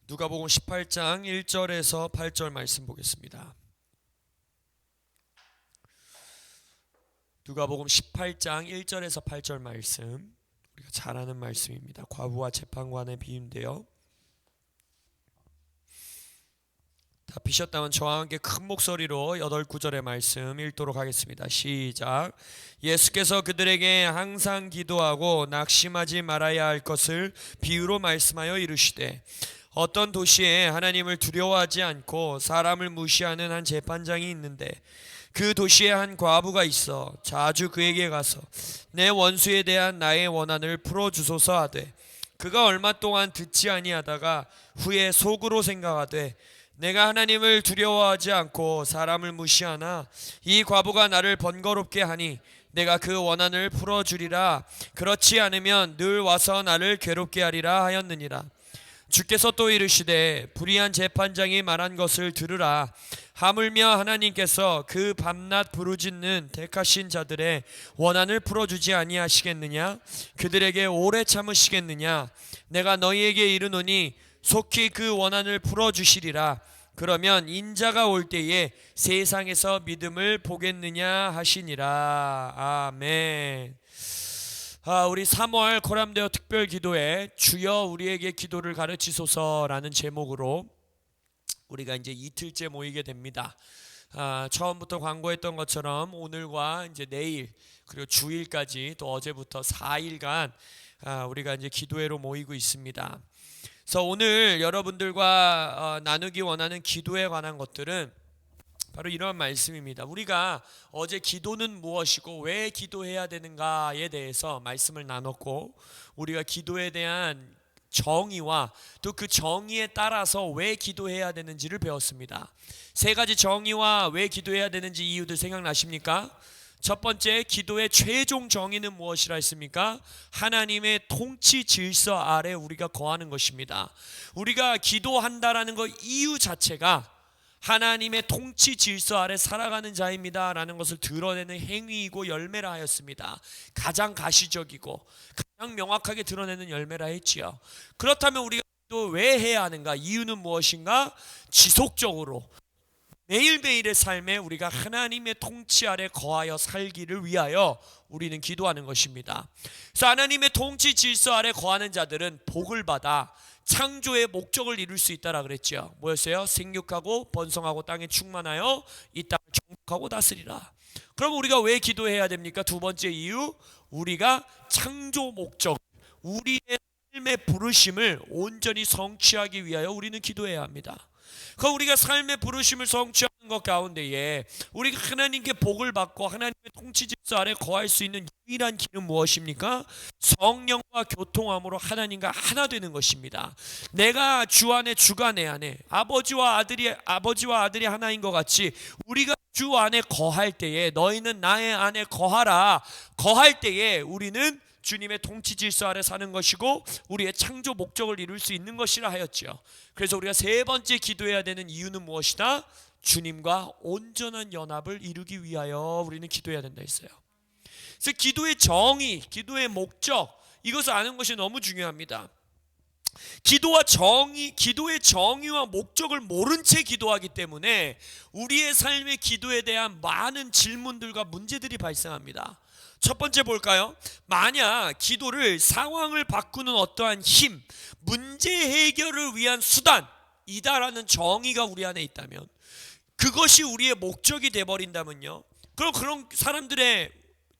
누가복음 18장 1절에서 8절 말씀 보겠습니다. 누가복음 18장 1절에서 8절 말씀, 우리가 잘 아는 말씀입니다. 과부와 재판관의 비유인데요. 다 피셨다면 저와 함께 큰 목소리로 8, 9절의 말씀 읽도록 하겠습니다. 시작. 예수께서 그들에게 항상 기도하고 낙심하지 말아야 할 것을 비유로 말씀하여 이르시되, 어떤 도시에 하나님을 두려워하지 않고 사람을 무시하는 한 재판장이 있는데, 그 도시에 한 과부가 있어 자주 그에게 가서 내 원수에 대한 나의 원한을 풀어주소서 하되, 그가 얼마 동안 듣지 아니하다가 후에 속으로 생각하되, 내가 하나님을 두려워하지 않고 사람을 무시하나 이 과부가 나를 번거롭게 하니 내가 그 원한을 풀어주리라. 그렇지 않으면 늘 와서 나를 괴롭게 하리라 하였느니라. 주께서 또 이르시되, 불의한 재판장이 말한 것을 들으라. 하물며 하나님께서 그 밤낮 부르짖는 택하신 자들의 원한을 풀어주지 아니하시겠느냐? 그들에게 오래 참으시겠느냐? 내가 너희에게 이르노니 속히 그 원한을 풀어주시리라. 그러면 인자가 올 때에 세상에서 믿음을 보겠느냐 하시니라. 아멘. 우리 3월 코람데오 특별 기도회 주여 우리에게 기도를 가르치소서라는 제목으로 우리가 이제 이틀째 모이게 됩니다. 처음부터 광고했던 것처럼 오늘과 이제 내일 그리고 주일까지 또 어제부터 4일간 우리가 이제 기도회로 모이고 있습니다. 그래서 오늘 여러분들과 나누기 원하는 기도에 관한 것들은 바로 이런 말씀입니다. 우리가 어제 기도는 무엇이고 왜 기도해야 되는가에 대해서 말씀을 나눴고, 우리가 기도에 대한 정의와 또 그 정의에 따라서 왜 기도해야 되는지를 배웠습니다. 세 가지 정의와 왜 기도해야 되는지 이유들 생각나십니까? 첫 번째, 기도의 최종 정의는 무엇이라 했습니까? 하나님의 통치 질서 아래 우리가 거하는 것입니다. 우리가 기도한다라는 것 이유 자체가 하나님의 통치 질서 아래 살아가는 자입니다 라는 것을 드러내는 행위이고 열매라 하였습니다. 가장 가시적이고 가장 명확하게 드러내는 열매라 했지요. 그렇다면 우리가 또 왜 해야 하는가? 이유는 무엇인가? 지속적으로 매일매일의 삶에 우리가 하나님의 통치 아래 거하여 살기를 위하여 우리는 기도하는 것입니다. 그래서 하나님의 통치 질서 아래 거하는 자들은 복을 받아 창조의 목적을 이룰 수 있다라 그랬죠. 뭐였어요? 생육하고 번성하고 땅에 충만하여 이 땅을 정복하고 다스리라. 그럼 우리가 왜 기도해야 됩니까? 두 번째 이유, 우리가 창조 목적, 우리의 삶의 부르심을 온전히 성취하기 위하여 우리는 기도해야 합니다. 그 우리가 삶의 부르심을 성취하는 것 가운데에 우리가 하나님께 복을 받고 하나님의 통치 질서 아래 거할 수 있는 유일한 길은 무엇입니까? 성령과 교통함으로 하나님과 하나 되는 것입니다. 내가 주 안에 주가 내 안에, 아버지와 아들이 하나인 것 같이 우리가 주 안에 거할 때에 너희는 나의 안에 거하라. 거할 때에 우리는 주님의 통치 질서 아래 사는 것이고 우리의 창조 목적을 이룰 수 있는 것이라 하였죠. 그래서 우리가 세 번째 기도해야 되는 이유는 무엇이다? 주님과 온전한 연합을 이루기 위하여 우리는 기도해야 된다 했어요. 그래서 기도의 정의, 기도의 목적, 이것을 아는 것이 너무 중요합니다. 기도의 정의와 목적을 모른 채 기도하기 때문에 우리의 삶의 기도에 대한 많은 질문들과 문제들이 발생합니다. 첫 번째 볼까요? 만약 기도를 상황을 바꾸는 어떠한 힘, 문제 해결을 위한 수단이다라는 정의가 우리 안에 있다면, 그것이 우리의 목적이 돼버린다면요, 그럼 그런 사람들의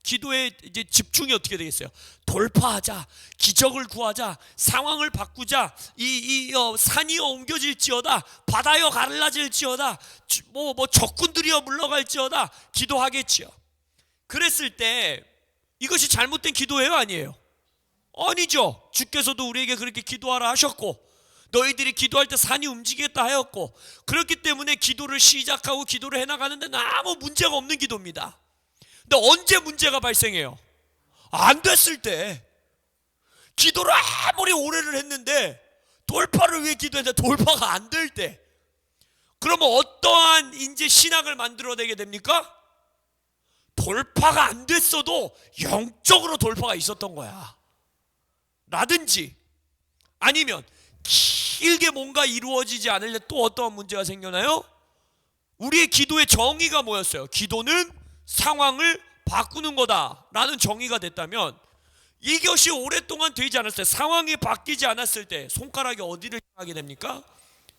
기도의 이제 집중이 어떻게 되겠어요? 돌파하자, 기적을 구하자, 상황을 바꾸자, 산이여 옮겨질지어다, 바다여 가라앉을지어다, 적군들이여 물러갈지어다 기도하겠지요. 그랬을 때 이것이 잘못된 기도예요, 아니에요? 아니죠. 주께서도 우리에게 그렇게 기도하라 하셨고, 너희들이 기도할 때 산이 움직이겠다 하였고, 그렇기 때문에 기도를 시작하고 기도를 해나가는데 아무 문제가 없는 기도입니다. 근데 언제 문제가 발생해요? 안 됐을 때. 기도를 아무리 오래를 했는데 돌파를 위해 기도했는데 돌파가 안 될 때, 그러면 어떠한 이제 신학을 만들어내게 됩니까? 돌파가 안 됐어도 영적으로 돌파가 있었던 거야 라든지, 아니면 길게 뭔가 이루어지지 않을 때 또 어떠한 문제가 생겨나요? 우리의 기도의 정의가 뭐였어요? 기도는 상황을 바꾸는 거다라는 정의가 됐다면, 이것이 오랫동안 되지 않았을 때, 상황이 바뀌지 않았을 때 손가락이 어디를 향하게 됩니까?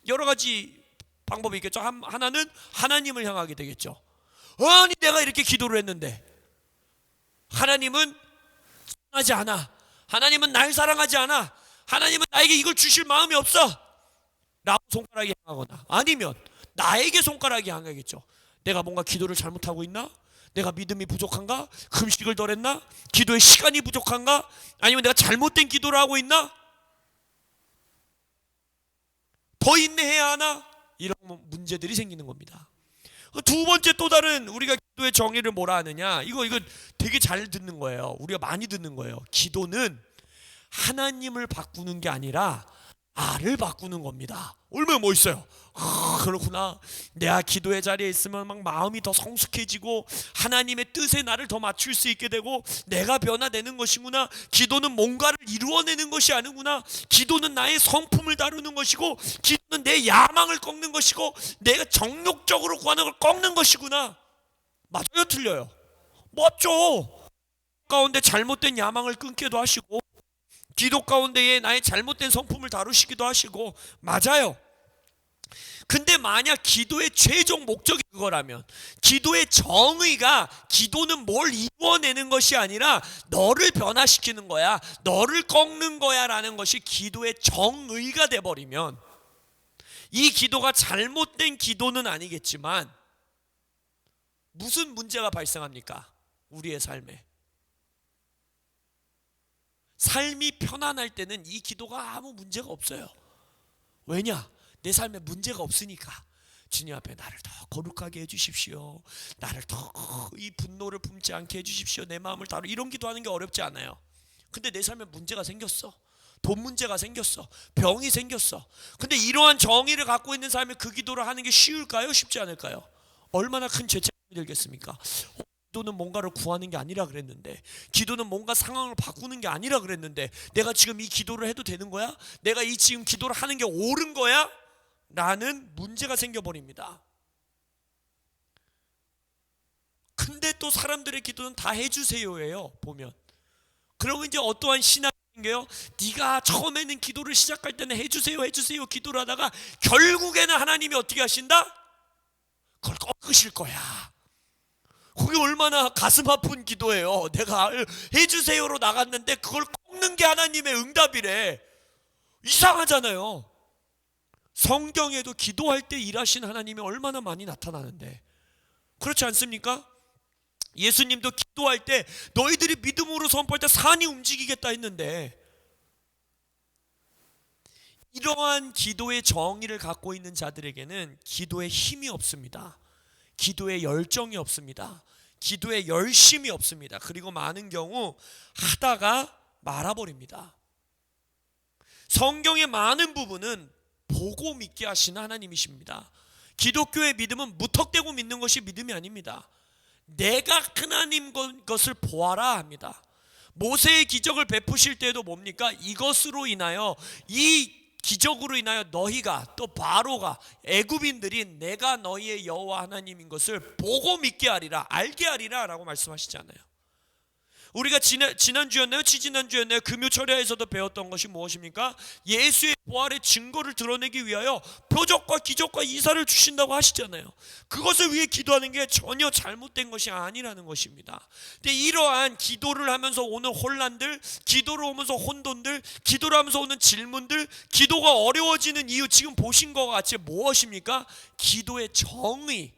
여러 가지 방법이 있겠죠. 하나는 하나님을 향하게 되겠죠. 아니 내가 이렇게 기도를 했는데 하나님은 사랑하지 않아, 하나님은 날 사랑하지 않아, 하나님은 나에게 이걸 주실 마음이 없어 라고 손가락이 향하거나, 아니면 나에게 손가락이 향하겠죠. 내가 뭔가 기도를 잘못하고 있나? 내가 믿음이 부족한가? 금식을 덜 했나? 기도의 시간이 부족한가? 아니면 내가 잘못된 기도를 하고 있나? 더 인내해야 하나? 이런 문제들이 생기는 겁니다. 두 번째 또 다른 우리가 기도의 정의를 뭐라 하느냐, 이거 되게 잘 듣는 거예요. 우리가 많이 듣는 거예요. 기도는 하나님을 바꾸는 게 아니라 나를 바꾸는 겁니다. 얼마나 멋있어요. 그렇구나. 내가 기도의 자리에 있으면 막 마음이 더 성숙해지고 하나님의 뜻에 나를 더 맞출 수 있게 되고 내가 변화되는 것이구나. 기도는 뭔가를 이루어내는 것이 아니구나. 기도는 나의 성품을 다루는 것이고, 기도는 내 야망을 꺾는 것이고, 내가 정욕적으로 구하는 걸 꺾는 것이구나. 맞아요, 틀려요? 맞죠. 가운데 잘못된 야망을 끊기도 하시고, 기도 가운데에 나의 잘못된 성품을 다루시기도 하시고, 맞아요. 근데 만약 기도의 최종 목적이 그거라면, 기도의 정의가 기도는 뭘 이루어내는 것이 아니라 너를 변화시키는 거야, 너를 꺾는 거야 라는 것이 기도의 정의가 돼버리면, 이 기도가 잘못된 기도는 아니겠지만 무슨 문제가 발생합니까? 우리의 삶이 편안할 때는 이 기도가 아무 문제가 없어요. 왜냐? 내 삶에 문제가 없으니까. 주님 앞에 나를 더 거룩하게 해주십시오, 나를 더 이 분노를 품지 않게 해주십시오, 내 마음을 이런 기도하는 게 어렵지 않아요. 근데 내 삶에 문제가 생겼어. 돈 문제가 생겼어, 병이 생겼어. 근데 이러한 정의를 갖고 있는 삶에 그 기도를 하는 게 쉬울까요? 쉽지 않을까요? 얼마나 큰 죄책감이 들겠습니까? 기도는 뭔가를 구하는 게 아니라 그랬는데, 기도는 뭔가 상황을 바꾸는 게 아니라 그랬는데, 내가 지금 이 기도를 해도 되는 거야? 내가 이 지금 기도를 하는 게 옳은 거야? 라는 문제가 생겨버립니다. 근데 또 사람들의 기도는 다 해주세요예요. 보면 그러면 이제 어떠한 신앙이 생겨요? 네가 처음에는 기도를 시작할 때는 해주세요 기도를 하다가 결국에는 하나님이 어떻게 하신다? 그걸 꺾으실 거야. 그게 얼마나 가슴 아픈 기도예요. 내가 해주세요로 나갔는데 그걸 꺾는 게 하나님의 응답이래. 이상하잖아요. 성경에도 기도할 때 일하신 하나님이 얼마나 많이 나타나는데, 그렇지 않습니까? 예수님도 기도할 때 너희들이 믿음으로 선포할 때 산이 움직이겠다 했는데, 이러한 기도의 정의를 갖고 있는 자들에게는 기도에 힘이 없습니다. 기도에 열정이 없습니다. 기도에 열심이 없습니다. 그리고 많은 경우 하다가 말아버립니다. 성경의 많은 부분은 보고 믿게 하시는 하나님이십니다. 기독교의 믿음은 무턱대고 믿는 것이 믿음이 아닙니다. 내가 하나님 것을 보아라 합니다. 모세의 기적을 베푸실 때도 뭡니까? 이것으로 인하여, 이 기적으로 인하여 너희가, 또 바로가, 애굽인들이 내가 너희의 여호와 하나님인 것을 보고 믿게 하리라, 알게 하리라 라고 말씀하시잖아요. 우리가 지난주였나요? 지지난주였나요? 금요철야에서도 배웠던 것이 무엇입니까? 예수의 부활의 증거를 드러내기 위하여 표적과 기적과 이사를 주신다고 하시잖아요. 그것을 위해 기도하는 게 전혀 잘못된 것이 아니라는 것입니다. 근데 이러한 기도를 하면서 오는 혼란들, 기도를 오면서 혼돈들, 기도를 하면서 오는 질문들, 기도가 어려워지는 이유, 지금 보신 것 같이 무엇입니까? 기도의 정의,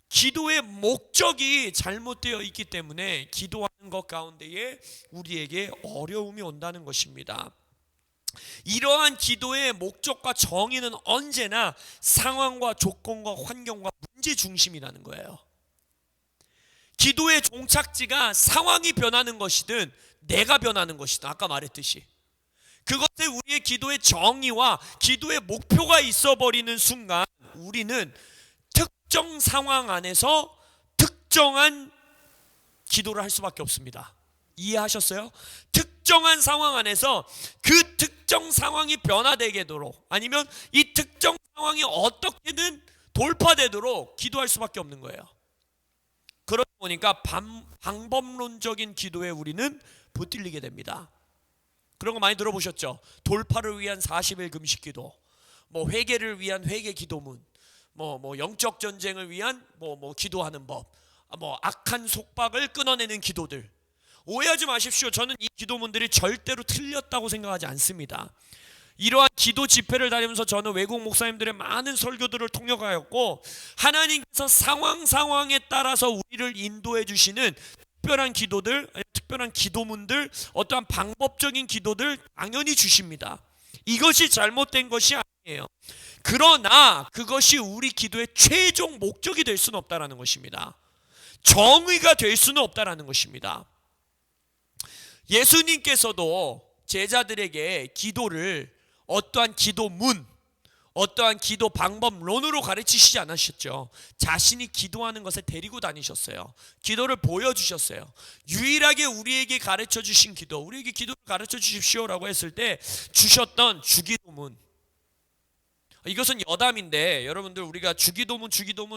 기도의 목적이 잘못되어 있기 때문에 기도하는 것 가운데에 우리에게 어려움이 온다는 것입니다. 이러한 기도의 목적과 정의는 언제나 상황과 조건과 환경과 문제 중심이라는 거예요. 기도의 종착지가 상황이 변하는 것이든 내가 변하는 것이든, 아까 말했듯이 그것에 우리의 기도의 정의와 기도의 목표가 있어버리는 순간 우리는 특정 상황 안에서 특정한 기도를 할 수밖에 없습니다. 이해하셨어요? 특정한 상황 안에서 그 특정 특정 상황이 변화되도록 아니면 이 특정 상황이 어떻게든 돌파되도록 기도할 수밖에 없는 거예요. 그러다 보니까 방법론적인 기도에 우리는 붙들리게 됩니다. 그런 거 많이 들어보셨죠? 돌파를 위한 40일 금식 기도, 뭐 회개를 위한 회개 기도문, 뭐 영적 전쟁을 위한 뭐 기도하는 법, 뭐 악한 속박을 끊어내는 기도들. 오해하지 마십시오. 저는 이 기도문들이 절대로 틀렸다고 생각하지 않습니다. 이러한 기도 집회를 다니면서 저는 외국 목사님들의 많은 설교들을 통역하였고, 하나님께서 상황에 따라서 우리를 인도해 주시는 특별한 기도들, 특별한 기도문들, 어떠한 방법적인 기도들 당연히 주십니다. 이것이 잘못된 것이 아니에요. 그러나 그것이 우리 기도의 최종 목적이 될 수는 없다라는 것입니다. 정의가 될 수는 없다라는 것입니다. 예수님께서도 제자들에게 기도를 어떠한 기도문, 어떠한 기도 방법론으로 가르치시지 않으셨죠. 자신이 기도하는 것에 데리고 다니셨어요. 기도를 보여주셨어요. 유일하게 우리에게 가르쳐 주신 기도, 우리에게 기도를 가르쳐 주십시오라고 했을 때 주셨던 주기도문. 이것은 여담인데, 여러분들, 우리가 주기도문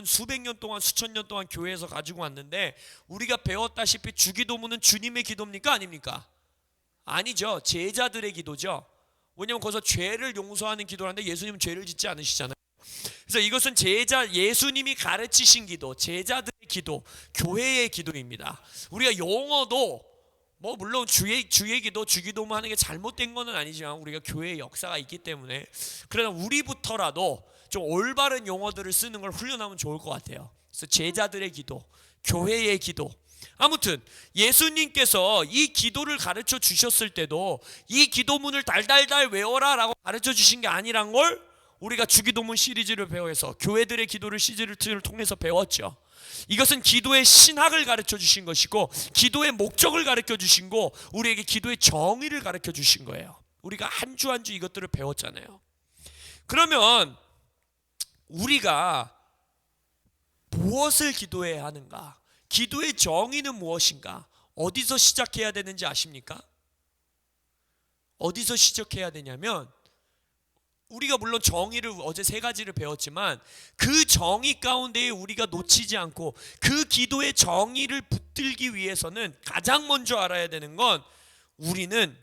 수백 년 동안, 수천 년 동안 교회에서 가지고 왔는데, 우리가 배웠다시피 주기도문은 주님의 기도입니까? 아닙니까? 아니죠. 제자들의 기도죠. 왜냐하면 거기서 죄를 용서하는 기도라는데 예수님은 죄를 짓지 않으시잖아요. 그래서 이것은 예수님이 가르치신 기도, 제자들의 기도, 교회의 기도입니다. 우리가 용어도 물론 주의 기도, 주기도문 하는 게 잘못된 건 아니지만 우리가 교회의 역사가 있기 때문에, 그러나 우리부터라도 좀 올바른 용어들을 쓰는 걸 훈련하면 좋을 것 같아요. 그래서 제자들의 기도, 교회의 기도. 아무튼 예수님께서 이 기도를 가르쳐 주셨을 때도 이 기도문을 달달달 외워라 라고 가르쳐 주신 게 아니란 걸 우리가 주기도문 시리즈를 배워서 교회들의 기도를 시리즈를 통해서 배웠죠. 이것은 기도의 신학을 가르쳐 주신 것이고, 기도의 목적을 가르쳐 주신 거, 우리에게 기도의 정의를 가르쳐 주신 거예요. 우리가 한 주 한 주 이것들을 배웠잖아요. 그러면 우리가 무엇을 기도해야 하는가? 기도의 정의는 무엇인가? 어디서 시작해야 되는지 아십니까? 어디서 시작해야 되냐면, 우리가 물론 정의를 어제 3가지를 배웠지만 그 정의 가운데에 우리가 놓치지 않고 그 기도의 정의를 붙들기 위해서는 가장 먼저 알아야 되는 건, 우리는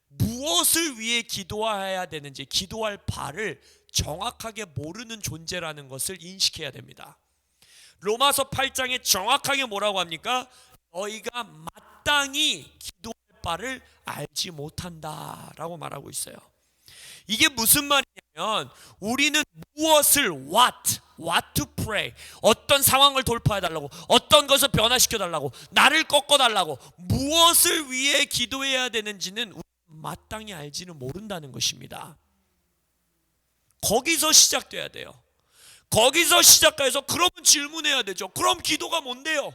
무엇을 위해 기도해야 되는지, 기도할 바를 정확하게 모르는 존재라는 것을 인식해야 됩니다. 로마서 8장에 정확하게 뭐라고 합니까? 너희가 마땅히 기도할 바를 알지 못한다라고 말하고 있어요. 이게 무슨 말이냐면, 우리는 무엇을 what to pray, 어떤 상황을 돌파해달라고, 어떤 것을 변화시켜달라고, 나를 꺾어달라고, 무엇을 위해 기도해야 되는지는 우리는 마땅히 알지는 모른다는 것입니다. 거기서 시작돼야 돼요. 거기서 시작해서 그러면 질문해야 되죠. 그럼 기도가 뭔데요?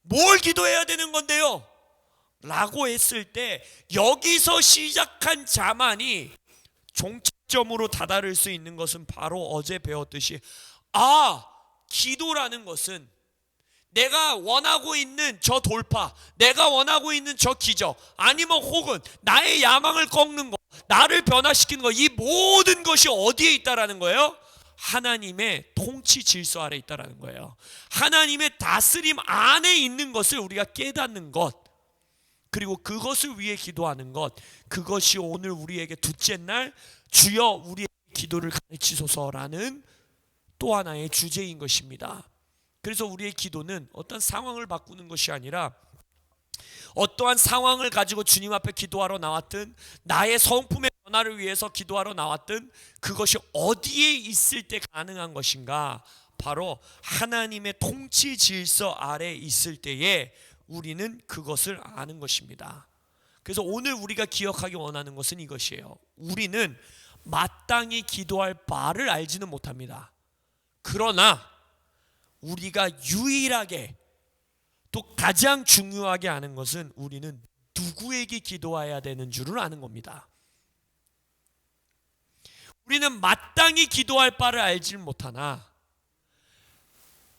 뭘 기도해야 되는 건데요? 라고 했을 때, 여기서 시작한 자만이 종착점으로 다다를 수 있는 것은 바로 어제 배웠듯이, 기도라는 것은 내가 원하고 있는 저 돌파, 내가 원하고 있는 저 기적, 아니면 혹은 나의 야망을 꺾는 것, 나를 변화시키는 것, 이 모든 것이 어디에 있다라는 거예요? 하나님의 통치 질서 아래 있다라는 거예요. 하나님의 다스림 안에 있는 것을 우리가 깨닫는 것, 그리고 그것을 위해 기도하는 것, 그것이 오늘 우리에게 둘째 날 주여 우리의 기도를 가르치소서라는 또 하나의 주제인 것입니다. 그래서 우리의 기도는 어떤 상황을 바꾸는 것이 아니라, 어떠한 상황을 가지고 주님 앞에 기도하러 나왔든, 나의 성품의 변화를 위해서 기도하러 나왔든, 그것이 어디에 있을 때 가능한 것인가? 바로 하나님의 통치 질서 아래 있을 때에 우리는 그것을 아는 것입니다. 그래서 오늘 우리가 기억하기 원하는 것은 이것이에요. 우리는 마땅히 기도할 바를 알지는 못합니다. 그러나 우리가 유일하게 또 가장 중요하게 아는 것은, 우리는 누구에게 기도해야 되는 줄을 아는 겁니다. 우리는 마땅히 기도할 바를 알지는 못하나,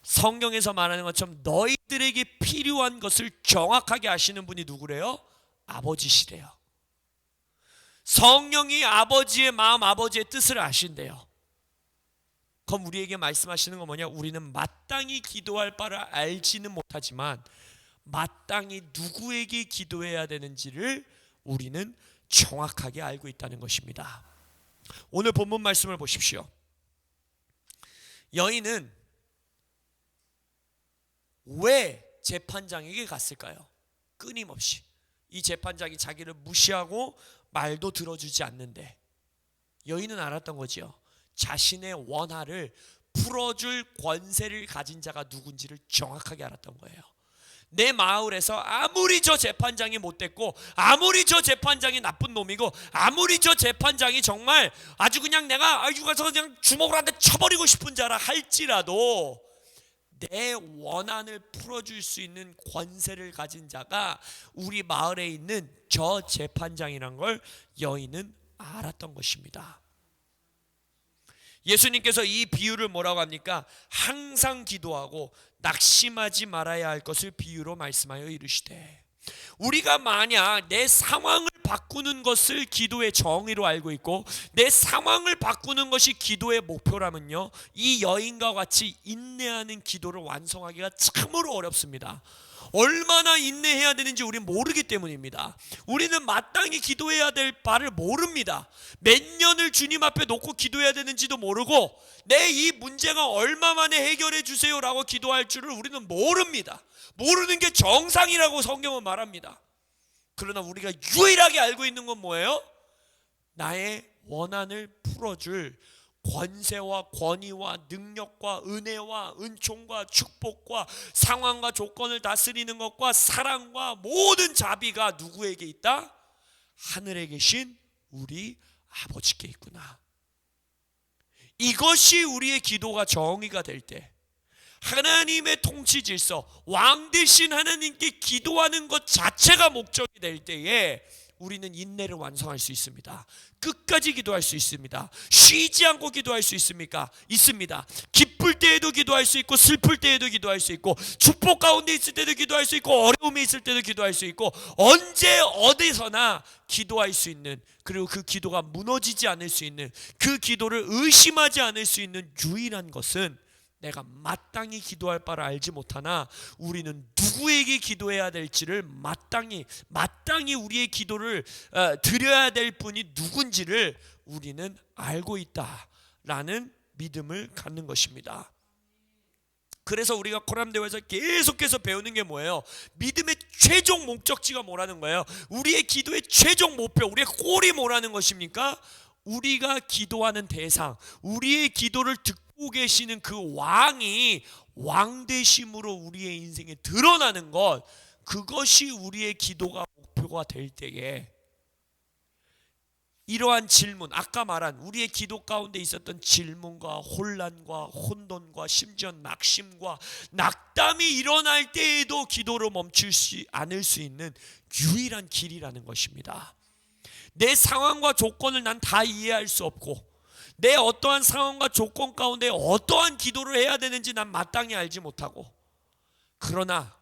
성경에서 말하는 것처럼 너희들에게 필요한 것을 정확하게 아시는 분이 누구래요? 아버지시래요. 성령이 아버지의 마음, 아버지의 뜻을 아신대요. 그럼 우리에게 말씀하시는 건 뭐냐? 우리는 마땅히 기도할 바를 알지는 못하지만 마땅히 누구에게 기도해야 되는지를 우리는 정확하게 알고 있다는 것입니다. 오늘 본문 말씀을 보십시오. 여인은 왜 재판장에게 갔을까요? 끊임없이 이 재판장이 자기를 무시하고 말도 들어주지 않는데 여인은 알았던 거지요. 자신의 원한을 풀어줄 권세를 가진 자가 누군지를 정확하게 알았던 거예요. 내 마을에서 아무리 저 재판장이 못됐고, 아무리 저 재판장이 나쁜 놈이고, 아무리 저 재판장이 정말 아주 그냥 내가 아주 가서 그냥 주먹으로 한 대 쳐버리고 싶은 자라 할지라도 내 원한을 풀어줄 수 있는 권세를 가진 자가 우리 마을에 있는 저 재판장이란 걸 여인은 알았던 것입니다. 예수님께서 이 비유를 뭐라고 합니까? 항상 기도하고 낙심하지 말아야 할 것을 비유로 말씀하여 이르시되, 우리가 만약 내 상황을 바꾸는 것을 기도의 정의로 알고 있고 내 상황을 바꾸는 것이 기도의 목표라면요, 이 여인과 같이 인내하는 기도를 완성하기가 참으로 어렵습니다. 얼마나 인내해야 되는지 우리는 모르기 때문입니다. 우리는 마땅히 기도해야 될 바를 모릅니다. 몇 년을 주님 앞에 놓고 기도해야 되는지도 모르고 내 이 문제가 얼마 만에 해결해 주세요라고 기도할 줄을 우리는 모릅니다. 모르는 게 정상이라고 성경은 말합니다. 그러나 우리가 유일하게 알고 있는 건 뭐예요? 나의 원한을 풀어줄 권세와 권위와 능력과 은혜와 은총과 축복과 상황과 조건을 다스리는 것과 사랑과 모든 자비가 누구에게 있다? 하늘에 계신 우리 아버지께 있구나. 이것이 우리의 기도가 정의가 될 때, 하나님의 통치 질서, 왕 되신 하나님께 기도하는 것 자체가 목적이 될 때에 우리는 인내를 완성할 수 있습니다. 끝까지 기도할 수 있습니다. 쉬지 않고 기도할 수 있습니까? 있습니다. 기쁠 때에도 기도할 수 있고 슬플 때에도 기도할 수 있고 축복 가운데 있을 때도 기도할 수 있고 어려움에 있을 때도 기도할 수 있고 언제 어디서나 기도할 수 있는, 그리고 그 기도가 무너지지 않을 수 있는, 그 기도를 의심하지 않을 수 있는 유일한 것은 내가 마땅히 기도할 바를 알지 못하나 우리는 누구에게 기도해야 될지를 마땅히 우리의 기도를 드려야 될 분이 누군지를 우리는 알고 있다라는 믿음을 갖는 것입니다. 그래서 우리가 코람대회에서 계속해서 배우는 게 뭐예요? 믿음의 최종 목적지가 뭐라는 거예요? 우리의 기도의 최종 목표, 우리의 골이 뭐라는 것입니까? 우리가 기도하는 대상, 우리의 기도를 듣고 계시는 그 왕이 왕되심으로 우리의 인생에 드러나는 것, 그것이 우리의 기도가 목표가 될 때에 이러한 질문, 아까 말한 우리의 기도 가운데 있었던 질문과 혼란과 혼돈과 심지어 낙심과 낙담이 일어날 때에도 기도로 멈추지 않을 수 있는 유일한 길이라는 것입니다. 내 상황과 조건을 난 다 이해할 수 없고 내 어떠한 상황과 조건 가운데 어떠한 기도를 해야 되는지 난 마땅히 알지 못하고, 그러나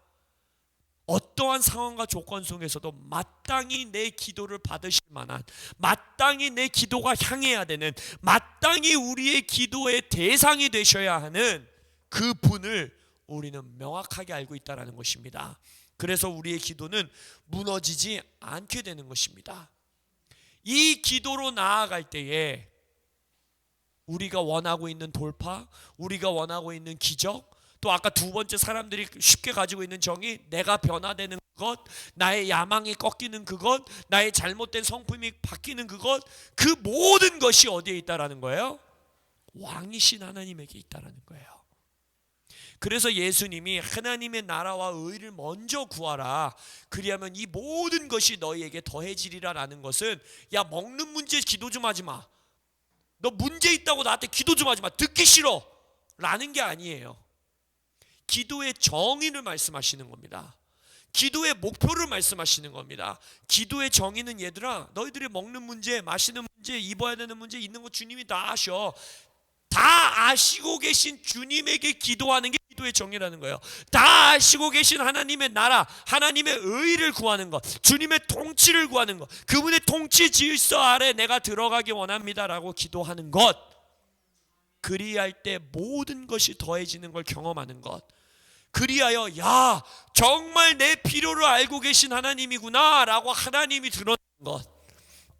어떠한 상황과 조건 속에서도 마땅히 내 기도를 받으실 만한, 마땅히 내 기도가 향해야 되는, 마땅히 우리의 기도의 대상이 되셔야 하는 그 분을 우리는 명확하게 알고 있다는 것입니다. 그래서 우리의 기도는 무너지지 않게 되는 것입니다. 이 기도로 나아갈 때에 우리가 원하고 있는 돌파, 우리가 원하고 있는 기적, 또 아까 두 번째 사람들이 쉽게 가지고 있는 정의, 내가 변화되는 것, 나의 야망이 꺾이는 그것, 나의 잘못된 성품이 바뀌는 그것, 그 모든 것이 어디에 있다라는 거예요? 왕이신 하나님에게 있다라는 거예요. 그래서 예수님이 하나님의 나라와 의를 먼저 구하라, 그리하면 이 모든 것이 너희에게 더해지리라 라는 것은, 야, 먹는 문제 기도 좀 하지 마, 너 문제 있다고 나한테 기도 좀 하지 마, 듣기 싫어 라는 게 아니에요. 기도의 정의를 말씀하시는 겁니다. 기도의 목표를 말씀하시는 겁니다. 기도의 정의는, 얘들아, 너희들이 먹는 문제, 마시는 문제, 입어야 되는 문제 있는 거 주님이 다 아셔. 다 아시고 계신 주님에게 기도하는 게 기도의 정의라는 거예요. 다 아시고 계신 하나님의 나라, 하나님의 의를 구하는 것, 주님의 통치를 구하는 것, 그분의 통치 질서 아래 내가 들어가기 원합니다라고 기도하는 것, 그리할 때 모든 것이 더해지는 걸 경험하는 것, 그리하여 야 정말 내 필요를 알고 계신 하나님이구나 라고 하나님이 드러나는 것,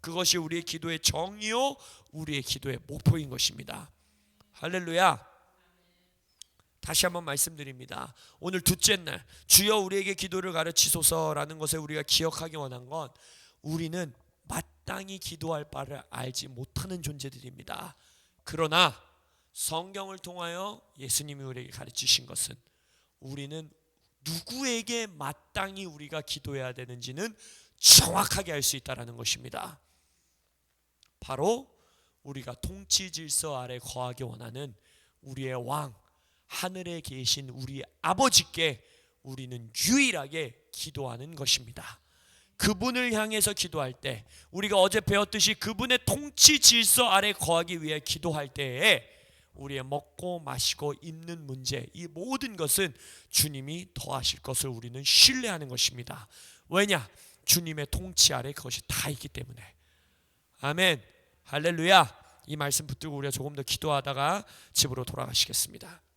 그것이 우리의 기도의 정의요 우리의 기도의 목표인 것입니다. 할렐루야. 다시 한번 말씀드립니다. 오늘 둘째 날 주여 우리에게 기도를 가르치소서라는 것에 우리가 기억하기 원한 건, 우리는 마땅히 기도할 바를 알지 못하는 존재들입니다. 그러나 성경을 통하여 예수님이 우리에게 가르치신 것은, 우리는 누구에게 마땅히 우리가 기도해야 되는지는 정확하게 알 수 있다는 것입니다. 바로 우리가 통치 질서 아래 거하기 원하는 우리의 왕, 하늘에 계신 우리 아버지께 우리는 유일하게 기도하는 것입니다. 그분을 향해서 기도할 때, 우리가 어제 배웠듯이 그분의 통치 질서 아래 거하기 위해 기도할 때에 우리의 먹고 마시고 입는 문제, 이 모든 것은 주님이 더하실 것을 우리는 신뢰하는 것입니다. 왜냐? 주님의 통치 아래 그것이 다 있기 때문에. 아멘. 할렐루야. 이 말씀 붙들고 우리가 조금 더 기도하다가 집으로 돌아가시겠습니다.